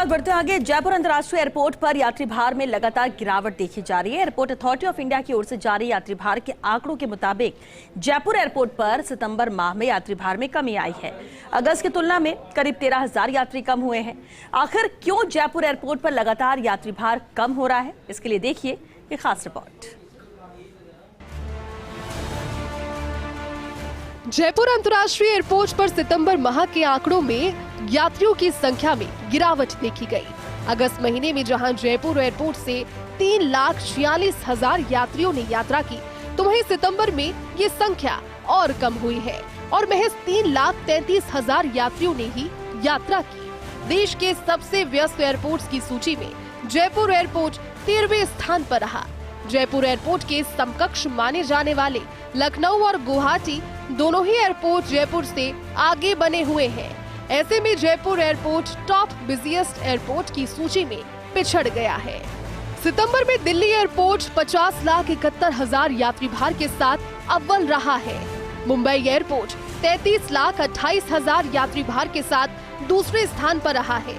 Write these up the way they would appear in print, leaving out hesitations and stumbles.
बढ़ते आगे, जयपुर अंतर्राष्ट्रीय एयरपोर्ट पर यात्री भार में लगातार गिरावट देखी जा रही है। एयरपोर्ट अथॉरिटी ऑफ इंडिया की ओर से जारी यात्री भार के आंकड़ों के मुताबिक जयपुर एयरपोर्ट पर सितंबर माह में यात्री भार में कमी आई है। अगस्त की तुलना में करीब 13,000 यात्री कम हुए हैं। आखिर क्यों जयपुर एयरपोर्ट पर लगातार यात्री भार कम हो रहा है, इसके लिए देखिए ये खास रिपोर्ट। जयपुर अंतर्राष्ट्रीय एयरपोर्ट पर सितंबर माह के आंकड़ों में यात्रियों की संख्या में गिरावट देखी गई। अगस्त महीने में जहां जयपुर एयरपोर्ट से 3,46,000 यात्रियों ने यात्रा की, तो वहीं सितंबर में ये संख्या और कम हुई है और महज 3,33,000 यात्रियों ने ही यात्रा की। देश के सबसे व्यस्त एयरपोर्ट्स की सूची में जयपुर एयरपोर्ट 13वें स्थान पर रहा। जयपुर एयरपोर्ट के समकक्ष माने जाने वाले लखनऊ और गुवाहाटी दोनों ही एयरपोर्ट जयपुर से आगे बने हुए हैं। ऐसे में Jaipur airport top busiest airport की सूची में पिछड़ गया है। सितंबर में दिल्ली एयरपोर्ट 50,71,000 यात्री भार के साथ अव्वल रहा है। मुंबई एयरपोर्ट 33,28,000 यात्री भार के साथ दूसरे स्थान पर रहा है।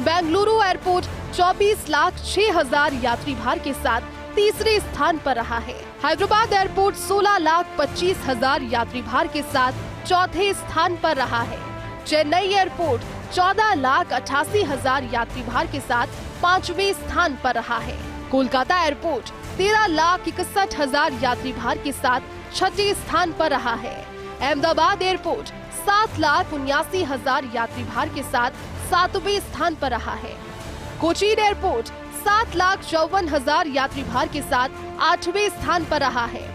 बेंगलुरु एयरपोर्ट 24,06,000 यात्री भार के साथ तीसरे स्थान पर रहा है। हैदराबाद एयरपोर्ट 16,25,000 यात्री भार के साथ चौथे स्थान पर रहा है। चेन्नई एयरपोर्ट 14,88,000 यात्री भार के साथ 5वें स्थान पर रहा है। कोलकाता एयरपोर्ट 13,61,000 यात्री भार के साथ छठे स्थान पर रहा है। अहमदाबाद एयरपोर्ट 7,79,000 यात्री भार के साथ 7वें स्थान पर रहा है। कोचीन एयरपोर्ट 7,54,000 यात्री भार के साथ 8वें स्थान पर रहा है।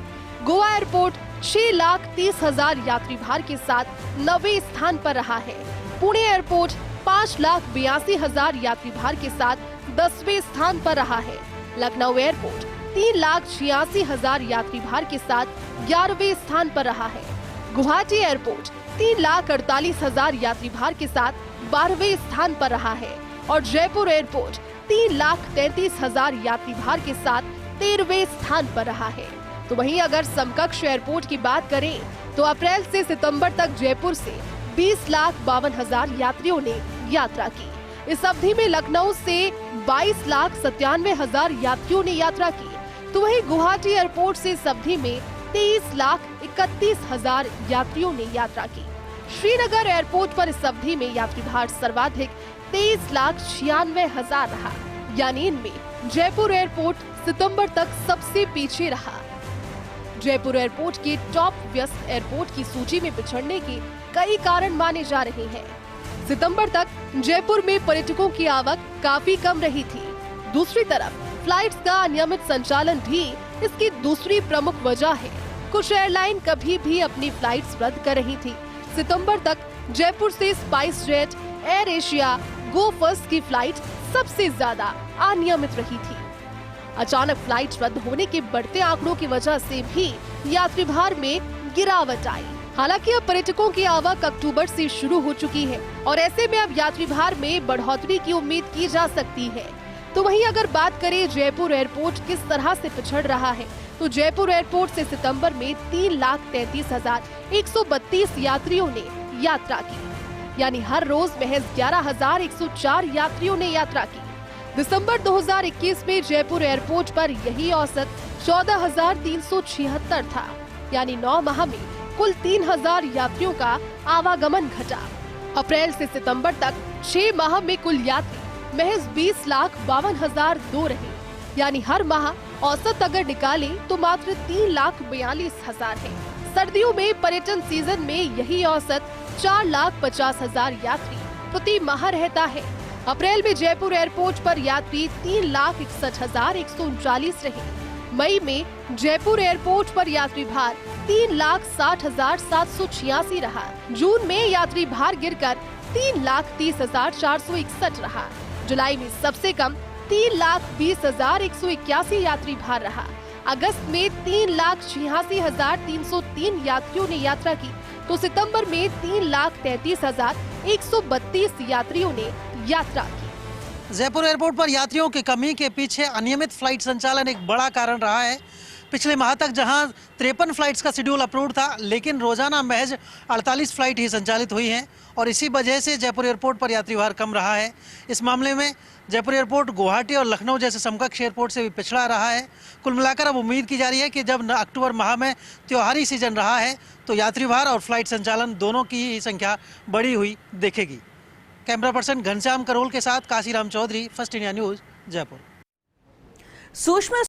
गोवा एयरपोर्ट 6,30,000 यात्री भार के साथ 9वें स्थान पर रहा है। पुणे एयरपोर्ट 5,82,000 यात्री भार के साथ 10वें स्थान पर रहा है। लखनऊ एयरपोर्ट 3,86,000 यात्री भार के साथ 11वें स्थान पर रहा है। गुवाहाटी एयरपोर्ट 3,48,000 यात्री भार के साथ 12वें स्थान पर रहा है और जयपुर एयरपोर्ट 3,33,000 यात्री भार के साथ 13वें स्थान पर रहा है। तो वहीं अगर समकक्ष एयरपोर्ट की बात करें तो अप्रैल से सितंबर तक जयपुर से 20,52,000 यात्रियों ने यात्रा की। इस अवधि में लखनऊ से 22,97,000 यात्रियों ने यात्रा की, तो वहीं गुवाहाटी एयरपोर्ट से इस अवधि में 23,31,000 यात्रियों ने यात्रा की। श्रीनगर एयरपोर्ट पर इस अवधि में यात्री भार सर्वाधिक 23,96,000 रहा, यानी इनमें जयपुर एयरपोर्ट सितंबर तक सबसे पीछे रहा। जयपुर एयरपोर्ट के टॉप व्यस्त एयरपोर्ट की सूची में पिछड़ने के कई कारण माने जा रहे हैं। सितंबर तक जयपुर में पर्यटकों की आवक काफी कम रही थी। दूसरी तरफ फ्लाइट्स का अनियमित संचालन भी इसकी दूसरी प्रमुख वजह है। कुछ एयरलाइन कभी भी अपनी फ्लाइट्स रद्द कर रही थी। सितंबर तक जयपुर से स्पाइस जेट, एयर एशिया, गो फर्स्ट की फ्लाइट सबसे ज्यादा अनियमित रही थी। अचानक फ्लाइट रद्द होने के बढ़ते आंकड़ों की वजह से भी यात्री भार में गिरावट आई। हालांकि अब पर्यटकों की आवक अक्टूबर से शुरू हो चुकी है और ऐसे में अब यात्री भार में बढ़ोतरी की उम्मीद की जा सकती है। तो वहीं अगर बात करें जयपुर एयरपोर्ट किस तरह से पिछड़ रहा है, तो जयपुर एयरपोर्ट से सितंबर में 3,33,132 यात्रियों ने यात्रा की, यानी हर रोज महज 11,104 यात्रियों ने यात्रा की। दिसंबर 2021 में जयपुर एयरपोर्ट पर यही औसत 14,376 था, यानी 9 माह में कुल 3,000 यात्रियों का आवागमन घटा। अप्रैल से सितंबर तक 6 माह में कुल यात्री महज 20,52,002 रहे, यानी हर माह औसत अगर निकाले तो मात्र 3,42,000 है। सर्दियों में पर्यटन सीजन में यही औसत 4,50,000 यात्री प्रति माह रहता है। अप्रैल में जयपुर एयरपोर्ट पर यात्री 3,61,139 रहे। मई में जयपुर एयरपोर्ट पर यात्री भार 3,60,786 रहा। जून में यात्री भार गिरकर 3,30,461 रहा। जुलाई में सबसे कम 3,20,181 यात्री भार रहा। अगस्त में 3,86,303 यात्रियों ने यात्रा की, तो सितंबर में 3,33,132 यात्रियों ने यात्रा की। जयपुर एयरपोर्ट पर यात्रियों की कमी के पीछे अनियमित फ्लाइट संचालन एक बड़ा कारण रहा है। पिछले माह तक जहां 53 फ्लाइट्स का शेड्यूल अप्रूव्ड था, लेकिन रोजाना महज 48 फ्लाइट ही संचालित हुई हैं और इसी वजह से जयपुर एयरपोर्ट पर यात्री भार कम रहा है। इस मामले में जयपुर एयरपोर्ट गुवाहाटी और लखनऊ जैसे समकक्ष एयरपोर्ट से भी पिछड़ा रहा है। कुल मिलाकर अब उम्मीद की जा रही है कि जब अक्टूबर माह में त्योहारी सीजन रहा है तो यात्री भार और फ्लाइट संचालन दोनों की ही संख्या बढ़ी हुई देखेगी। कैमरा पर्सन घनश्याम करोल के साथ Kashiram Chaudhary, first India news, Jaipur. सूक्ष्म